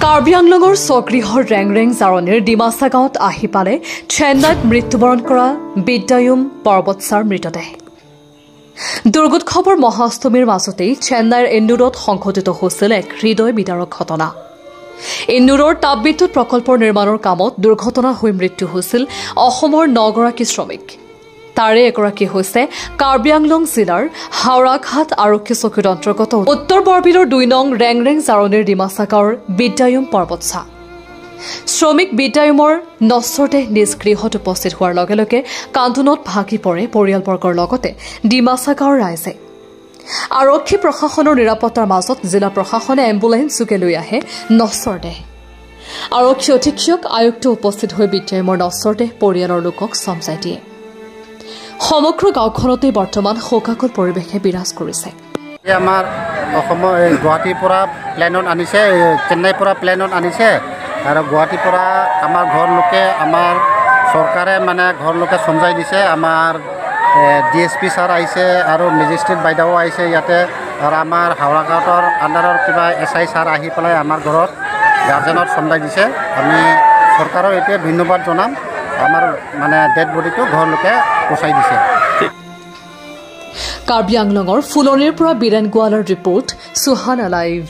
কাৰ্বি আংলঙৰ স্বগৃহৰ ৰেংৰেং জাৰণিৰ ডিমাচা গাঁৱত আহি পালে চেন্নাইত মৃত্যুবৰণ কৰা বিদ্যায়ুম পৰ্বতছাৰ মৃতদেহ। দুৰ্গোৎসৱৰ মহাষ্টমীৰ মাজতেই চেন্নাইৰ এন্নুৰত সংঘটিত হৈছিল এক হৃদয় বিদাৰক ঘটনা। এন্নুৰৰ তাপবিদ্যুৎ প্ৰকল্পৰ নিৰ্মাণৰ কামত দুৰ্ঘটনা হৈ মৃত্যু হৈছিল অসমৰ 9গৰাকী শ্ৰমিক। তাৰে এগৰাকী হৈছে কাৰ্বি আংলং জিলাৰ হাওৰাঘাট আৰক্ষী চকীৰ অন্তৰ্গত উত্তৰ বৰবিলৰ 2 নং ৰেংৰেং জাৰণিৰ ডিমাচা গাঁৱৰ বিদ্যায়ুম পৰ্বতছা। শ্ৰমিক বিদ্যায়ুমৰ নশ্বৰ দেহ নিজ গৃহত উপস্থিত হোৱাৰ লগে লগে কান্দোনত ভাগি পৰে পৰিয়ালবৰ্গৰ লগতে ডিমাচা গাঁৱৰ ৰাইজে। আৰক্ষী প্ৰশাসনৰ নিৰাপত্তাৰ মাজত জিলা প্ৰশাসনে এম্বুলেন্স যোগে লৈ আহে নশ্বৰ দেহ। আৰক্ষী অধীক্ষক আয়ুক্ত উপস্থিত হৈ বিদ্যায়ুমৰ নশ্বৰ দেহ পৰিয়ালৰ লোকক চমজাই দিয়ে। সমগ্ৰ গাঁওখনতে বৰ্তমান শোকাকুল পৰিৱেশে বিৰাজ কৰিছে। আমাৰ অসমৰ গুৱাহাটীৰ পৰা প্লেনত আনিছে, চেন্নাইৰ পৰা প্লেনত আনিছে আৰু গুৱাহাটীৰ পৰা আমাৰ ঘৰ লোকে আমাৰ চৰকাৰে ঘৰ লোকে চমজাই দিছে। আমাৰ DSP ছাৰ আহিছে আৰু মেজিষ্ট্ৰেট বাইদেউ আহিছে ইয়াতে, আৰু আমাৰ হাওৰাঘাটৰ আণ্ডাৰৰ কিবা SI ছাৰ আহি পেলাই আমাৰ ঘৰত গাৰ্জেনত চমজাই দিছে। আমি চৰকাৰৰ এতিয়া ধন্যবাদ জনাম। আমাৰ ডেড বডিটো ঘৰ লোকে পচাই দিছে। কাৰ্বি আংলঙৰ ফুলনিৰ পৰা বীৰেন গোৱালৰ ৰিপৰ্ট, সুহানা লাইভ।